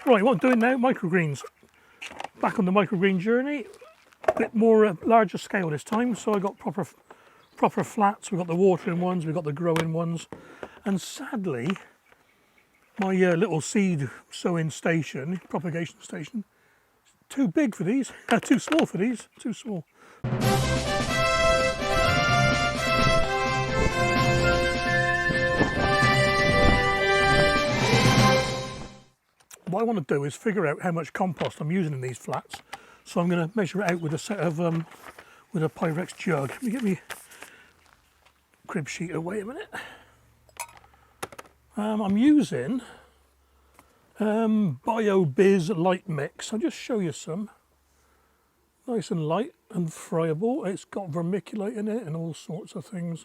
Right, what I'm doing now, microgreens. Back on the microgreen journey, a bit more larger scale this time. So I got proper flats, we've got the watering ones, we've got the growing ones. And sadly, my little seed sowing station, propagation station, too big for these, too small for these, too small. What I want to do is figure out how much compost I'm using in these flats. So I'm going to measure it out with a set of, with a Pyrex jug. Let me get my crib sheet away a minute. I'm using BioBizz Light mix. I'll just show you some. Nice and light and friable. It's got vermiculite in it and all sorts of things.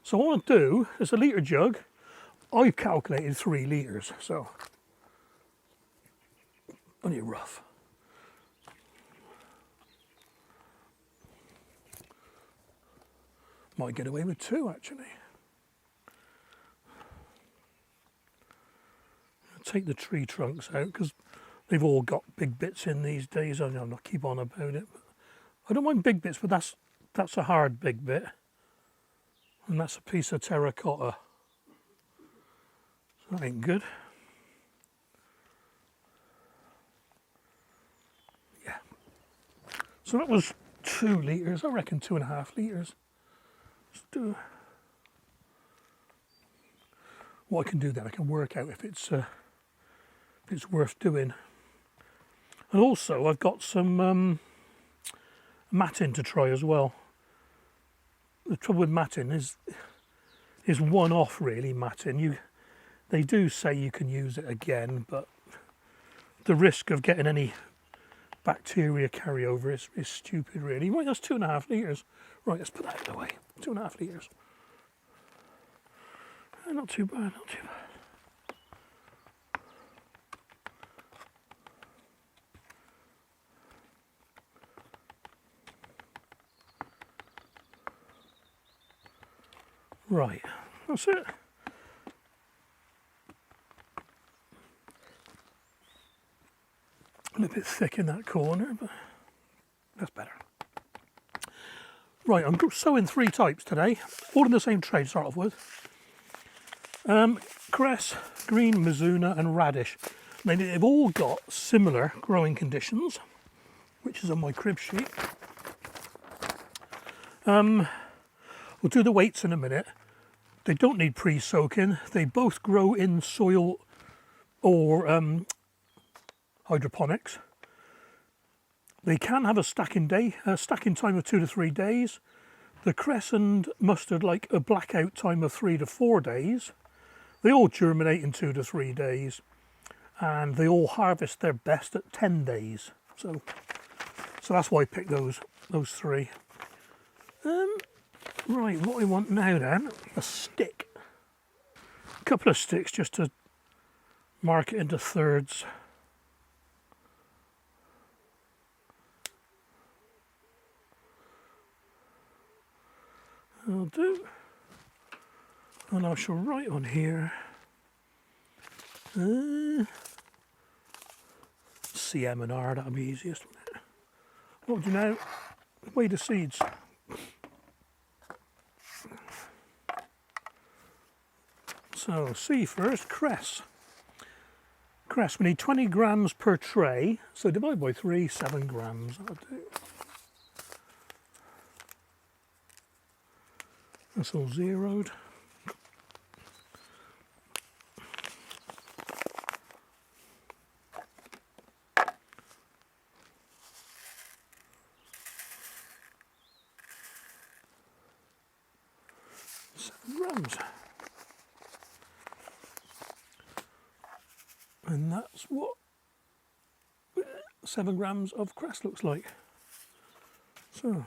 So what I want to do is a litre jug. I've calculated 3 litres, so only rough. Might get away with 2 actually. I'll take the tree trunks out because they've all got big bits in these days. I'm not keep on about it. But I don't mind big bits, but that's a hard big bit, and that's a piece of terracotta. So that ain't good. Yeah. So that was 2 litres. I reckon 2.5 litres. Let's do. What I can do then, I can work out if it's worth doing. And also, I've got some matting to try as well. The trouble with matting is one-off really. Matting, they do say you can use it again, but the risk of getting any bacteria carryover is stupid really. Right, that's 2.5 litres. Right, let's put that out of the way. 2.5 litres. Not too bad, not too bad. Right, that's it. A little bit thick in that corner, but that's better. Right, I'm sowing 3 types today, all in the same tray to start off with. Cress, green, Mizuna and Radish. They've all got similar growing conditions, which is on my crib sheet. We'll do the weights in a minute. They don't need pre-soaking. They both grow in soil or hydroponics. They can have a stacking time of 2 to 3 days. The cress and mustard like a blackout time of 3 to 4 days. They all germinate in 2 to 3 days, and they all harvest their best at 10 days. So that's why I picked those 3. Right, what I want now then, a stick. A couple of sticks just to mark it into thirds. I'll do. And I shall write on here CM and R, that'll be easiest. What do you know? Weigh the seeds. So C first, cress. Cress, we need 20 grams per tray, so divide by 3, 7 grams, that'll do. That's all zeroed. And that's what 7 grams of cress looks like. So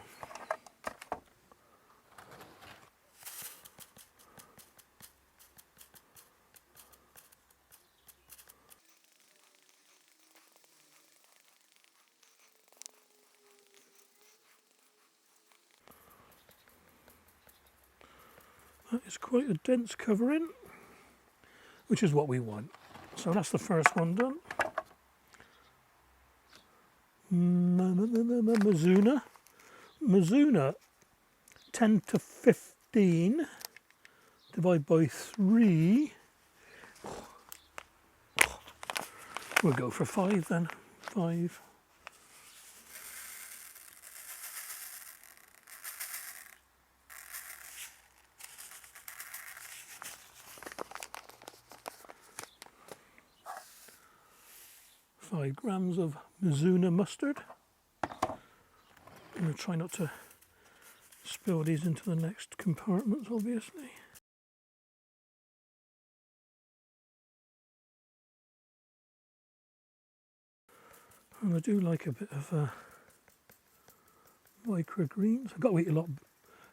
that is quite a dense covering, which is what we want. So that's the first one done. Mizuna. Mizuna 10 to 15 divide by 3. We'll go for 5 then. 5. Five grams of Mizuna mustard. I'm going to try not to spill these into the next compartments, obviously. And I do like a bit of microgreens. I've got to eat a lot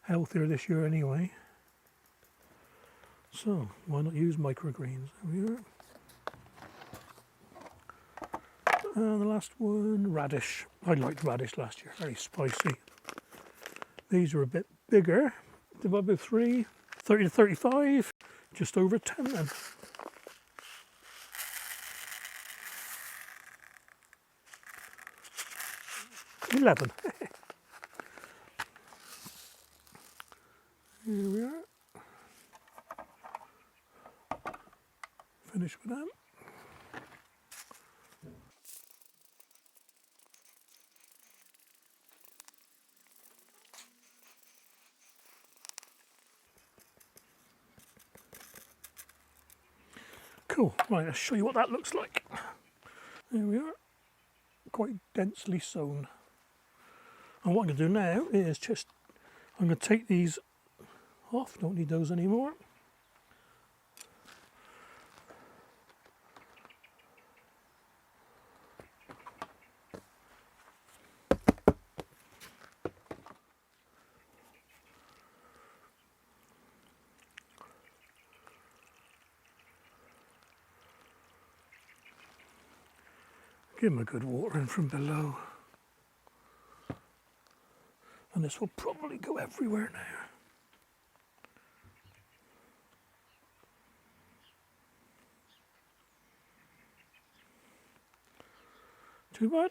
healthier this year anyway. So why not use microgreens? There we are. And the last one, radish. I liked radish last year, very spicy. These are a bit bigger, divided by 3, 30 to 35, just over 10 then. $11. Here we are. Finish with that. Cool, right, I'll show you what that looks like. There we are, quite densely sown. And what I'm going to do now is just, I'm going to take these off, don't need those anymore. Give them a good watering from below. And this will probably go everywhere now. Too bad.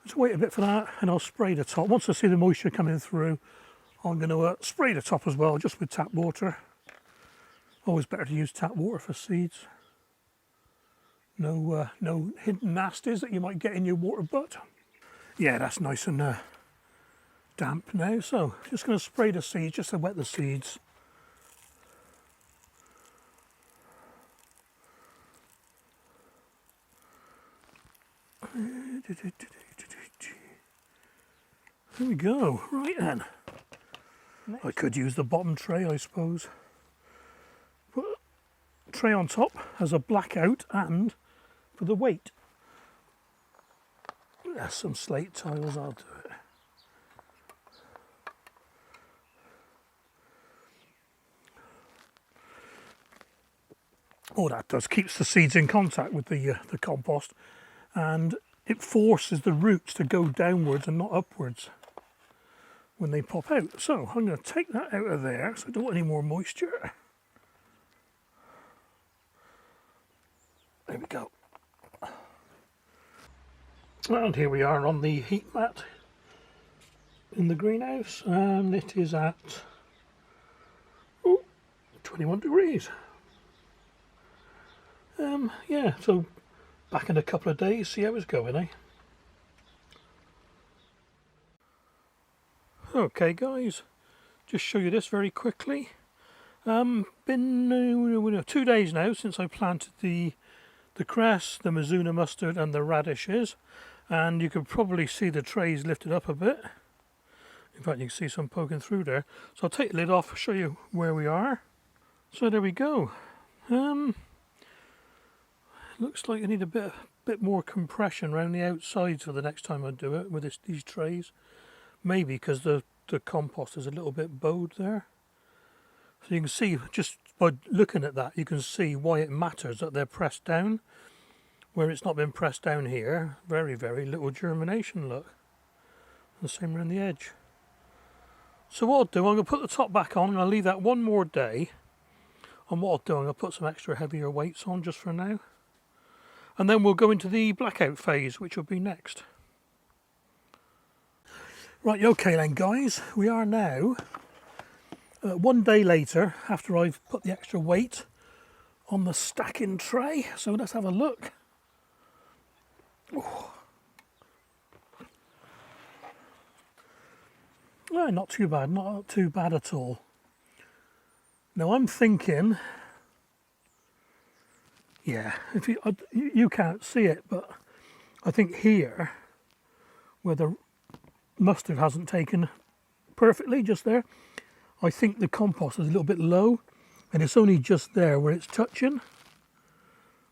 Let's wait a bit for that and I'll spray the top. Once I see the moisture coming through, I'm going to spray the top as well, just with tap water. Always better to use tap water for seeds. No hidden nasties that you might get in your water butt. Yeah, that's nice and damp now. So just going to spray the seeds just to wet the seeds. There we go. Right then. I could use the bottom tray, I suppose. Put a tray on top has a blackout and for the weight. There's some slate tiles, I'll do it. All that does keeps the seeds in contact with the compost, and it forces the roots to go downwards and not upwards when they pop out. So I'm going to take that out of there so I don't want any more moisture. There we go. And here we are on the heat mat in the greenhouse, and it is at 21 degrees. Yeah, so back in a couple of days, see how it's going, eh? Okay guys, just show you this very quickly. Been 2 days now since I planted the cress, the Mizuna mustard and the radishes, and you can probably see the trays lifted up a bit. In fact, you can see some poking through there. So I'll take the lid off, show you where we are. So there we go. Looks like I need a bit more compression around the outsides for the next time I do it with these trays. Maybe because the compost is a little bit bowed there. So you can see, just by looking at that, you can see why it matters that they're pressed down. Where it's not been pressed down here, very, very little germination, look. The same around the edge. So what I'll do, I'm going to put the top back on and I'll leave that one more day. And what I'll do, I'm going to put some extra heavier weights on just for now. and then we'll go into the blackout phase, which will be next. Right, okay then guys, we are now 1 day later after I've put the extra weight on the stacking tray. So let's have a look. Oh. Well, not too bad, not too bad at all. Now I'm thinking, yeah, if you can't see it, but I think here, where the mustard hasn't taken perfectly, just there, I think the compost is a little bit low, and it's only just there where it's touching,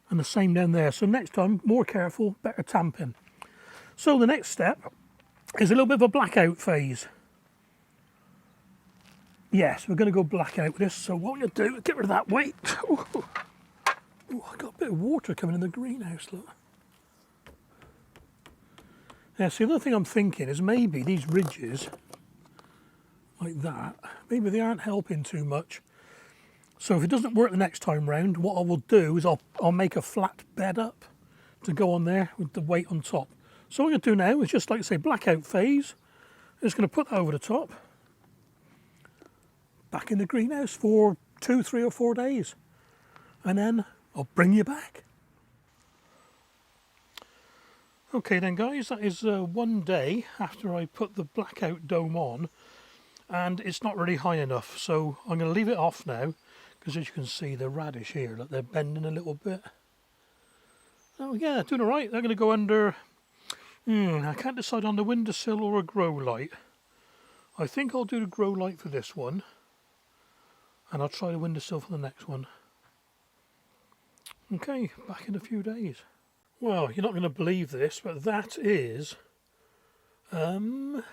and the same down there. So next time, more careful, better tamping. So the next step is a little bit of a blackout phase. Yes, we're going to go blackout with this. So what we're going to do is get rid of that weight. Oh, I got a bit of water coming in the greenhouse, look. Yeah, see, the other thing I'm thinking is maybe these ridges, like that, maybe they aren't helping too much. So if it doesn't work the next time round, what I will do is I'll make a flat bed up to go on there with the weight on top. So what I'm going to do now is just, like I say, blackout phase. I'm just going to put that over the top. Back in the greenhouse for 2, 3 or 4 days. And then I'll bring you back. Okay then guys, that is 1 day after I put the blackout dome on, and it's not really high enough, so I'm going to leave it off now, because as you can see the radish here, look, they're bending a little bit. Oh yeah, doing alright. They're going to go under, I can't decide on the windowsill or a grow light. I think I'll do the grow light for this one, and I'll try the windowsill for the next one. Okay, back in a few days. Well, you're not going to believe this, but that is 5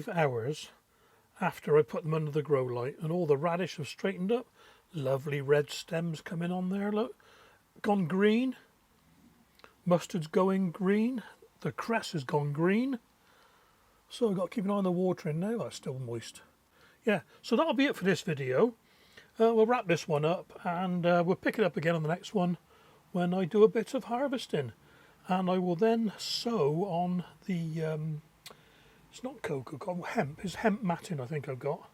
hours after I put them under the grow light, and all the radish have straightened up. Lovely red stems coming on there, look. Gone green. Mustard's going green. The cress has gone green. So I've got to keep an eye on the watering now. That's still moist. Yeah, so that'll be it for this video. We'll wrap this one up, and we'll pick it up again on the next one when I do a bit of harvesting, and I will then sow on the it's not cocoa, hemp. It's hemp matting I think I've got.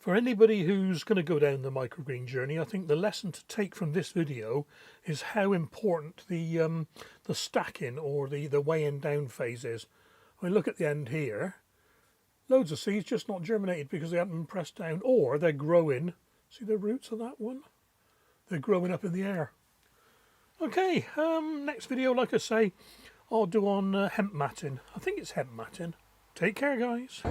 For anybody who's going to go down the microgreen journey, I think the lesson to take from this video is how important the stacking or the weighing down phase is. I mean, look at the end here, loads of seeds just not germinated because they haven't been pressed down, or they're growing. See the roots of that one? They're growing up in the air. Okay, next video, like I say, I'll do on hemp matting. I think it's hemp matting. Take care, guys.